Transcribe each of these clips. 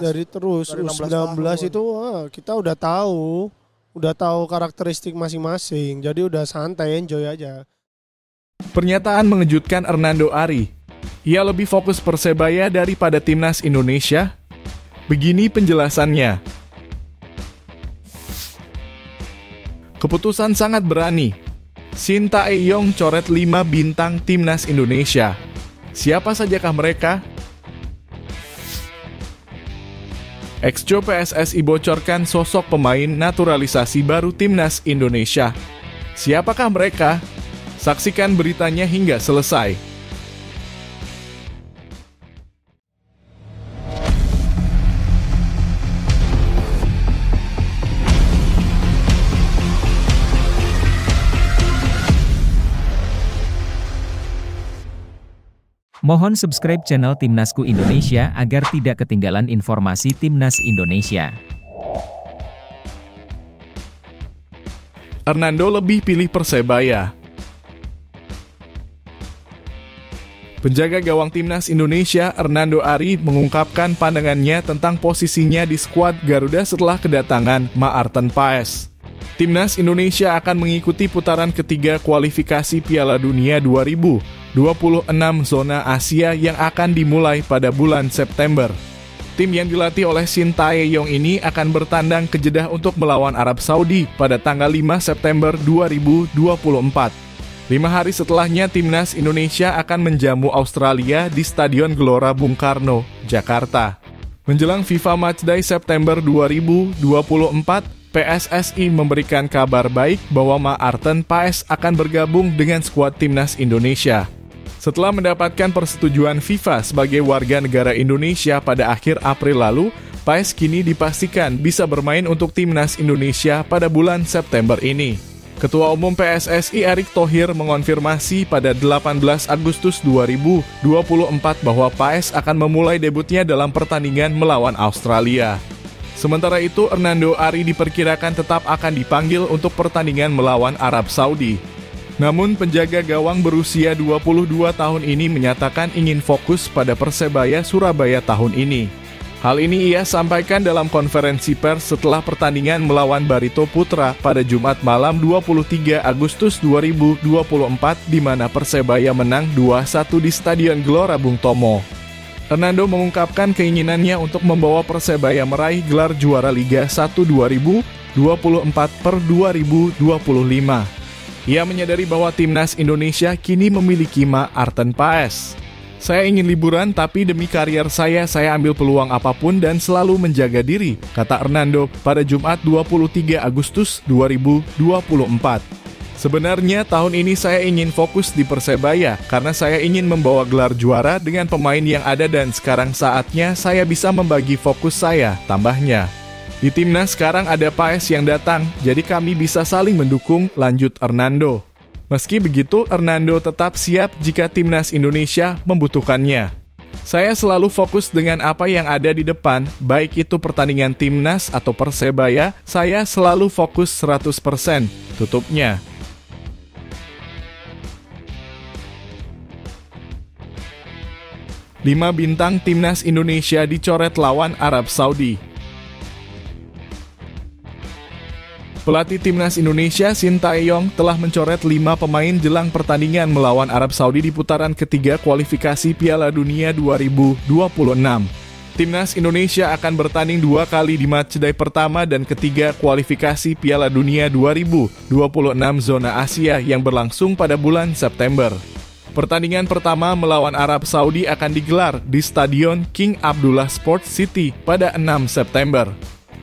dari terus Dari 16 U19 tahun. itu kita udah tahu karakteristik masing-masing. Jadi udah santai, enjoy aja. Pernyataan mengejutkan Hernando Ari. Ia lebih fokus Persebaya daripada timnas Indonesia. Begini penjelasannya. Keputusan sangat berani. Shin Tae-yong coret 5 bintang timnas Indonesia. Siapa sajakah mereka? Exco PSSI bocorkan sosok pemain naturalisasi baru timnas Indonesia. Siapakah mereka? Saksikan beritanya hingga selesai. Mohon subscribe channel Timnasku Indonesia agar tidak ketinggalan informasi Timnas Indonesia. Hernando lebih pilih Persebaya. Penjaga gawang Timnas Indonesia, Hernando Ari, mengungkapkan pandangannya tentang posisinya di skuad Garuda setelah kedatangan Maarten Paes. Timnas Indonesia akan mengikuti putaran ketiga kualifikasi Piala Dunia 2026 zona Asia yang akan dimulai pada bulan September. Tim yang dilatih oleh Shin Tae-yong ini akan bertandang ke Jeddah untuk melawan Arab Saudi pada tanggal 5 September 2024. 5 hari setelahnya, Timnas Indonesia akan menjamu Australia di Stadion Gelora Bung Karno, Jakarta. Menjelang FIFA Matchday September 2024, PSSI memberikan kabar baik bahwa Maarten Paes akan bergabung dengan skuad Timnas Indonesia. Setelah mendapatkan persetujuan FIFA sebagai warga negara Indonesia pada akhir April lalu, Paes kini dipastikan bisa bermain untuk Timnas Indonesia pada bulan September ini. Ketua Umum PSSI Erick Thohir mengonfirmasi pada 18 Agustus 2024 bahwa Paes akan memulai debutnya dalam pertandingan melawan Australia. Sementara itu, Hernando Ari diperkirakan tetap akan dipanggil untuk pertandingan melawan Arab Saudi. Namun, penjaga gawang berusia 22 tahun ini menyatakan ingin fokus pada Persebaya Surabaya tahun ini. Hal ini ia sampaikan dalam konferensi pers setelah pertandingan melawan Barito Putra pada Jumat malam 23 Agustus 2024 di mana Persebaya menang 2-1 di Stadion Gelora Bung Tomo. Hernando mengungkapkan keinginannya untuk membawa Persebaya meraih gelar juara Liga 1 2024 per 2025. Ia menyadari bahwa Timnas Indonesia kini memiliki Maarten Paes. Saya ingin liburan, tapi demi karier saya ambil peluang apapun dan selalu menjaga diri, kata Hernando pada Jumat 23 Agustus 2024. Sebenarnya tahun ini saya ingin fokus di Persebaya karena saya ingin membawa gelar juara dengan pemain yang ada dan sekarang saatnya saya bisa membagi fokus saya, tambahnya. Di timnas sekarang ada Paes yang datang, jadi kami bisa saling mendukung, lanjut Hernando. Meski begitu, Hernando tetap siap jika timnas Indonesia membutuhkannya. Saya selalu fokus dengan apa yang ada di depan, baik itu pertandingan timnas atau Persebaya, saya selalu fokus 100%, tutupnya. Lima bintang timnas Indonesia dicoret lawan Arab Saudi. Pelatih timnas Indonesia Shin Tae-yong telah mencoret 5 pemain jelang pertandingan melawan Arab Saudi di putaran ketiga kualifikasi Piala Dunia 2026. Timnas Indonesia akan bertanding 2 kali di matchday pertama dan ketiga kualifikasi Piala Dunia 2026 zona Asia yang berlangsung pada bulan September. Pertandingan pertama melawan Arab Saudi akan digelar di Stadion King Abdullah Sports City pada 6 September.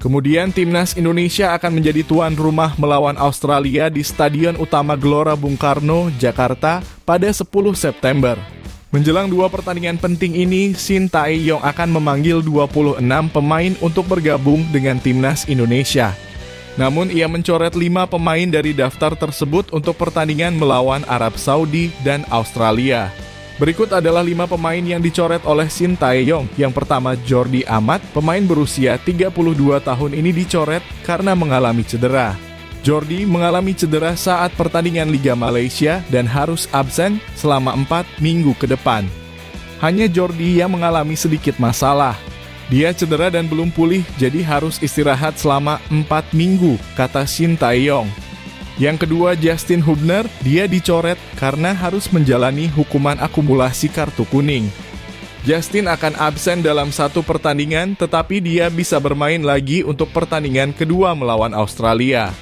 Kemudian Timnas Indonesia akan menjadi tuan rumah melawan Australia di Stadion Utama Gelora Bung Karno, Jakarta pada 10 September. Menjelang 2 pertandingan penting ini, Shin Tae-yong akan memanggil 26 pemain untuk bergabung dengan Timnas Indonesia. Namun ia mencoret 5 pemain dari daftar tersebut untuk pertandingan melawan Arab Saudi dan Australia. Berikut adalah 5 pemain yang dicoret oleh Shin Tae-yong. Yang pertama, Jordi Amat, pemain berusia 32 tahun ini dicoret karena mengalami cedera. Jordi mengalami cedera saat pertandingan Liga Malaysia dan harus absen selama 4 minggu ke depan. Hanya Jordi yang mengalami sedikit masalah. Dia cedera dan belum pulih, jadi harus istirahat selama 4 minggu, kata Shin Tae-yong. Yang kedua, Justin Hubner, dia dicoret karena harus menjalani hukuman akumulasi kartu kuning. Justin akan absen dalam 1 pertandingan, tetapi dia bisa bermain lagi untuk pertandingan kedua melawan Australia.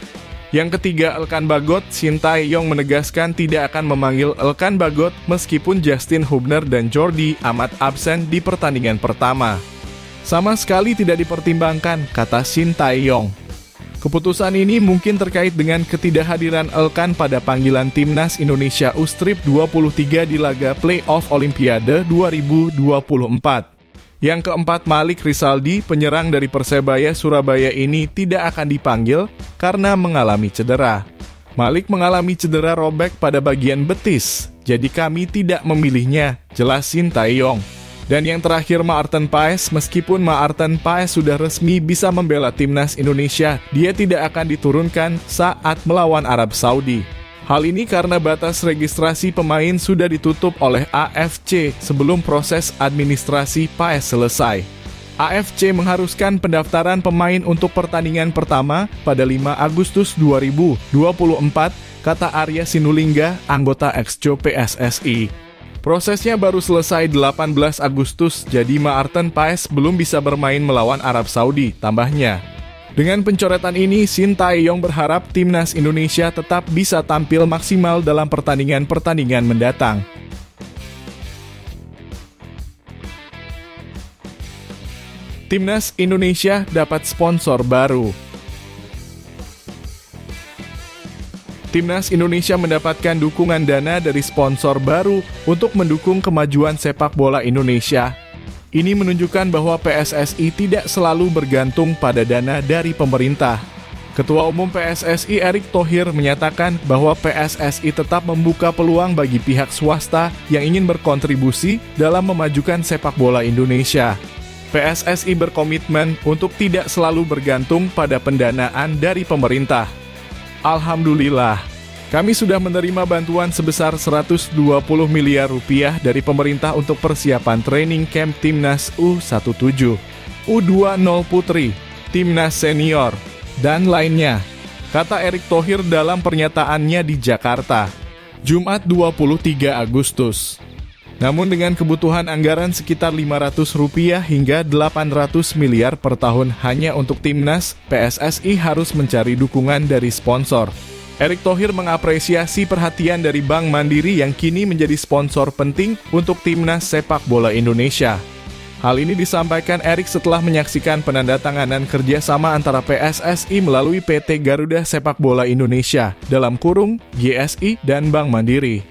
Yang ketiga, Elkan Bagot, Shin Tae-yong menegaskan tidak akan memanggil Elkan Bagot meskipun Justin Hubner dan Jordi amat absen di pertandingan pertama. Sama sekali tidak dipertimbangkan, kata Shin Tae-yong. Keputusan ini mungkin terkait dengan ketidakhadiran Elkan pada panggilan Timnas Indonesia U-Strip 23 di laga Playoff Olimpiade 2024. Yang keempat, Malik Rizaldi, penyerang dari Persebaya Surabaya ini tidak akan dipanggil karena mengalami cedera. Malik mengalami cedera robek pada bagian betis, jadi kami tidak memilihnya, jelas Shin Tae-yong. Dan yang terakhir, Maarten Paes, meskipun Maarten Paes sudah resmi bisa membela Timnas Indonesia, dia tidak akan diturunkan saat melawan Arab Saudi. Hal ini karena batas registrasi pemain sudah ditutup oleh AFC sebelum proses administrasi Paes selesai. AFC mengharuskan pendaftaran pemain untuk pertandingan pertama pada 5 Agustus 2024, kata Arya Sinulinga, anggota Exco PSSI. Prosesnya baru selesai 18 Agustus, jadi Maarten Paes belum bisa bermain melawan Arab Saudi, tambahnya. Dengan pencoretan ini, Shin Tae-yong berharap Timnas Indonesia tetap bisa tampil maksimal dalam pertandingan-pertandingan mendatang. Timnas Indonesia dapat sponsor baru. Timnas Indonesia mendapatkan dukungan dana dari sponsor baru untuk mendukung kemajuan sepak bola Indonesia. Ini menunjukkan bahwa PSSI tidak selalu bergantung pada dana dari pemerintah. Ketua Umum PSSI Erick Thohir menyatakan bahwa PSSI tetap membuka peluang bagi pihak swasta yang ingin berkontribusi dalam memajukan sepak bola Indonesia. PSSI berkomitmen untuk tidak selalu bergantung pada pendanaan dari pemerintah. Alhamdulillah, kami sudah menerima bantuan sebesar 120 miliar rupiah dari pemerintah untuk persiapan training camp Timnas U17, U20 Putri, Timnas Senior, dan lainnya, kata Erick Thohir dalam pernyataannya di Jakarta, Jumat 23 Agustus. Namun dengan kebutuhan anggaran sekitar 500 rupiah hingga 800 miliar per tahun hanya untuk Timnas, PSSI harus mencari dukungan dari sponsor. Erick Thohir mengapresiasi perhatian dari Bank Mandiri yang kini menjadi sponsor penting untuk Timnas sepak bola Indonesia. Hal ini disampaikan Erick setelah menyaksikan penandatanganan kerjasama antara PSSI melalui PT Garuda Sepak Bola Indonesia dalam kurung GSI dan Bank Mandiri.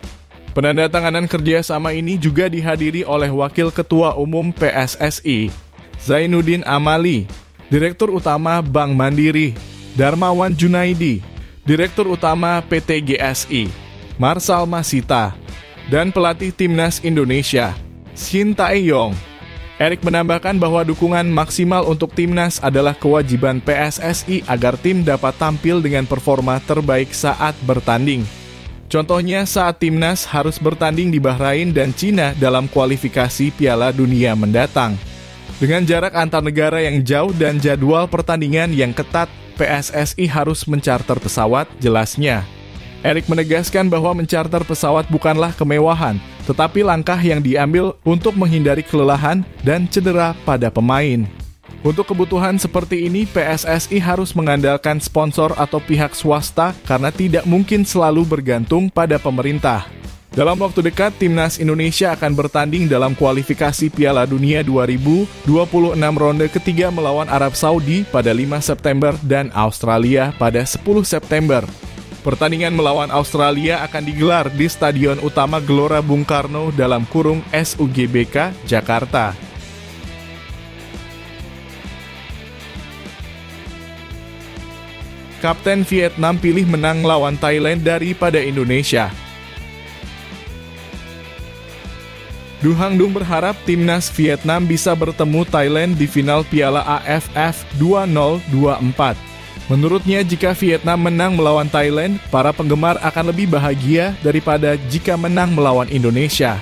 Penandatanganan kerjasama ini juga dihadiri oleh Wakil Ketua Umum PSSI, Zainuddin Amali, Direktur Utama Bank Mandiri, Darmawan Junaidi, Direktur Utama PT GSI, Marsal Masita, dan pelatih Timnas Indonesia, Shin Tae-yong. Erick menambahkan bahwa dukungan maksimal untuk Timnas adalah kewajiban PSSI agar tim dapat tampil dengan performa terbaik saat bertanding. Contohnya saat Timnas harus bertanding di Bahrain dan Cina dalam kualifikasi Piala Dunia mendatang. Dengan jarak antar negara yang jauh dan jadwal pertandingan yang ketat, PSSI harus mencarter pesawat, jelasnya. Erick menegaskan bahwa mencarter pesawat bukanlah kemewahan, tetapi langkah yang diambil untuk menghindari kelelahan dan cedera pada pemain. Untuk kebutuhan seperti ini, PSSI harus mengandalkan sponsor atau pihak swasta karena tidak mungkin selalu bergantung pada pemerintah. Dalam waktu dekat, Timnas Indonesia akan bertanding dalam kualifikasi Piala Dunia 2026 ronde ketiga melawan Arab Saudi pada 5 September dan Australia pada 10 September. Pertandingan melawan Australia akan digelar di Stadion Utama Gelora Bung Karno dalam kurung SUGBK, Jakarta. Kapten Vietnam pilih menang lawan Thailand daripada Indonesia. Du Hang Dung berharap timnas Vietnam bisa bertemu Thailand di final Piala AFF 2024. Menurutnya, jika Vietnam menang melawan Thailand, para penggemar akan lebih bahagia daripada jika menang melawan Indonesia.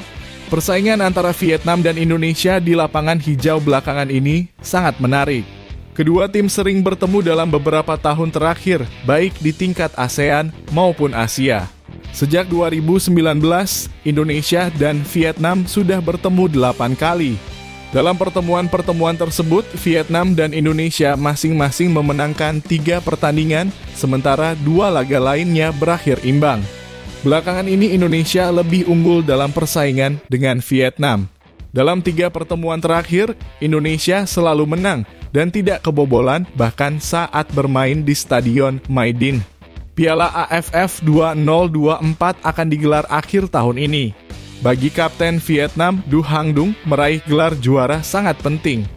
Persaingan antara Vietnam dan Indonesia di lapangan hijau belakangan ini sangat menarik. Kedua tim sering bertemu dalam beberapa tahun terakhir, baik di tingkat ASEAN maupun Asia. Sejak 2019, Indonesia dan Vietnam sudah bertemu 8 kali. Dalam pertemuan-pertemuan tersebut, Vietnam dan Indonesia masing-masing memenangkan 3 pertandingan, sementara 2 laga lainnya berakhir imbang. Belakangan ini Indonesia lebih unggul dalam persaingan dengan Vietnam. Dalam 3 pertemuan terakhir, Indonesia selalu menang dan tidak kebobolan bahkan saat bermain di Stadion Maidin. Piala AFF 2024 akan digelar akhir tahun ini. Bagi Kapten Vietnam, Du Hang Dung, meraih gelar juara sangat penting.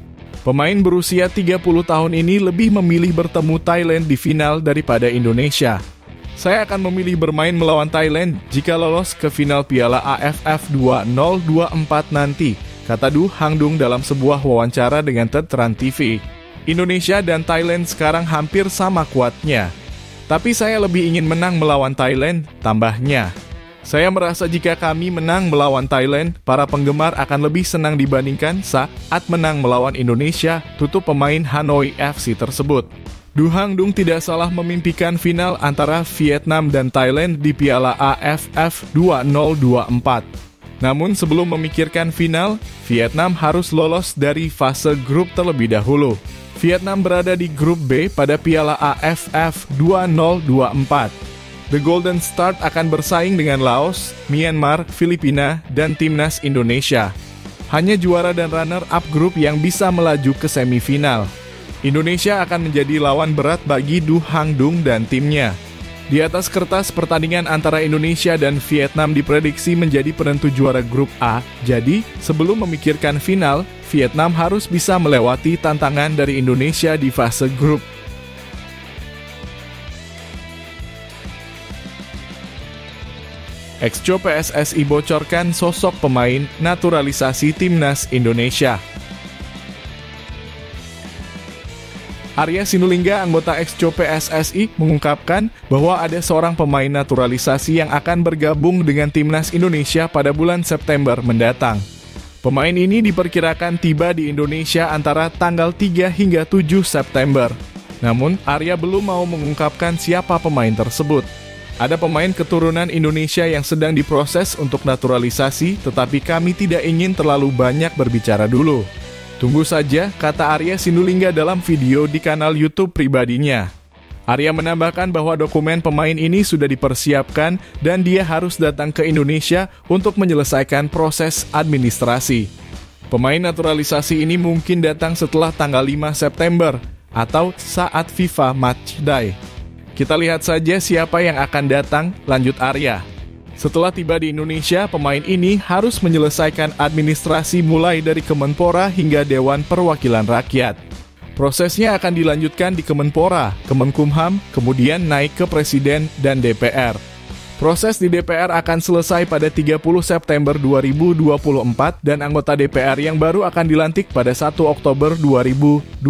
Pemain berusia 30 tahun ini lebih memilih bertemu Thailand di final daripada Indonesia. Saya akan memilih bermain melawan Thailand jika lolos ke final Piala AFF 2024 nanti, kata Du Hang Dung dalam sebuah wawancara dengan Terang TV. Indonesia dan Thailand sekarang hampir sama kuatnya. Tapi saya lebih ingin menang melawan Thailand, tambahnya. Saya merasa jika kami menang melawan Thailand, para penggemar akan lebih senang dibandingkan saat menang melawan Indonesia, tutup pemain Hanoi FC tersebut. Du Hang Dung tidak salah memimpikan final antara Vietnam dan Thailand di Piala AFF 2024. Namun sebelum memikirkan final, Vietnam harus lolos dari fase grup terlebih dahulu. Vietnam berada di grup B pada Piala AFF 2024. The Golden Start akan bersaing dengan Laos, Myanmar, Filipina, dan Timnas Indonesia. Hanya juara dan runner-up grup yang bisa melaju ke semifinal. Indonesia akan menjadi lawan berat bagi Du Hang Dung dan timnya. Di atas kertas, pertandingan antara Indonesia dan Vietnam diprediksi menjadi penentu juara grup A. Jadi, sebelum memikirkan final, Vietnam harus bisa melewati tantangan dari Indonesia di fase grup. Exco PSSI bocorkan sosok pemain naturalisasi Timnas Indonesia. Arya Sinulinga, anggota Exco PSSI, mengungkapkan bahwa ada seorang pemain naturalisasi yang akan bergabung dengan Timnas Indonesia pada bulan September mendatang. Pemain ini diperkirakan tiba di Indonesia antara tanggal 3 hingga 7 September. Namun, Arya belum mau mengungkapkan siapa pemain tersebut. Ada pemain keturunan Indonesia yang sedang diproses untuk naturalisasi, tetapi kami tidak ingin terlalu banyak berbicara dulu. Tunggu saja, kata Arya Sinulinga dalam video di kanal YouTube pribadinya. Arya menambahkan bahwa dokumen pemain ini sudah dipersiapkan dan dia harus datang ke Indonesia untuk menyelesaikan proses administrasi. Pemain naturalisasi ini mungkin datang setelah tanggal 5 September atau saat FIFA Matchday. Kita lihat saja siapa yang akan datang, lanjut Arya. Setelah tiba di Indonesia, pemain ini harus menyelesaikan administrasi mulai dari Kemenpora hingga Dewan Perwakilan Rakyat. Prosesnya akan dilanjutkan di Kemenpora, Kemenkumham, kemudian naik ke Presiden dan DPR. Proses di DPR akan selesai pada 30 September 2024 dan anggota DPR yang baru akan dilantik pada 1 Oktober 2024,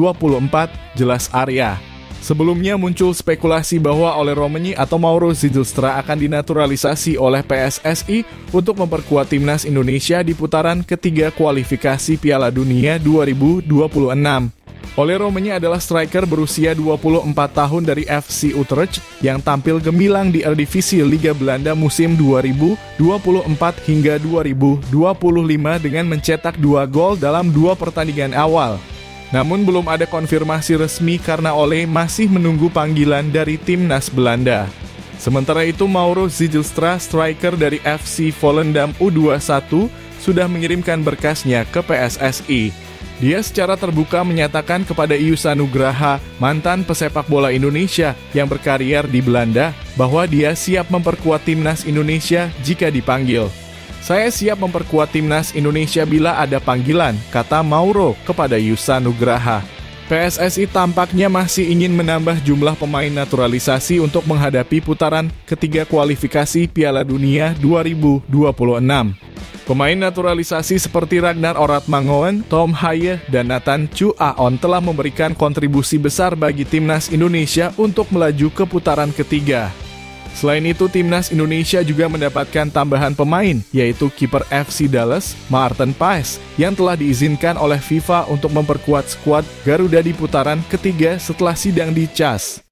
jelas Arya. Sebelumnya muncul spekulasi bahwa Ole Romeni atau Mauro Zijlstra akan dinaturalisasi oleh PSSI untuk memperkuat Timnas Indonesia di putaran ketiga kualifikasi Piala Dunia 2026. Ole Romeni adalah striker berusia 24 tahun dari FC Utrecht yang tampil gemilang di Eredivisie Liga Belanda musim 2024 hingga 2025 dengan mencetak 2 gol dalam 2 pertandingan awal. Namun belum ada konfirmasi resmi karena Ole masih menunggu panggilan dari Timnas Belanda. Sementara itu, Mauro Zijlstra, striker dari FC Volendam U21, sudah mengirimkan berkasnya ke PSSI. Dia secara terbuka menyatakan kepada Iusa Nugraha, mantan pesepak bola Indonesia yang berkarier di Belanda, bahwa dia siap memperkuat Timnas Indonesia jika dipanggil. Saya siap memperkuat Timnas Indonesia bila ada panggilan, kata Mauro kepada Iusa Nugraha. PSSI tampaknya masih ingin menambah jumlah pemain naturalisasi untuk menghadapi putaran ketiga kualifikasi Piala Dunia 2026. Pemain naturalisasi seperti Ragnar Oratmangoen, Tom Haye, dan Nathan Chu Aon telah memberikan kontribusi besar bagi Timnas Indonesia untuk melaju ke putaran ketiga. Selain itu, Timnas Indonesia juga mendapatkan tambahan pemain, yaitu kiper FC Dallas, Maarten Paes, yang telah diizinkan oleh FIFA untuk memperkuat skuad Garuda di putaran ketiga setelah sidang di CAS.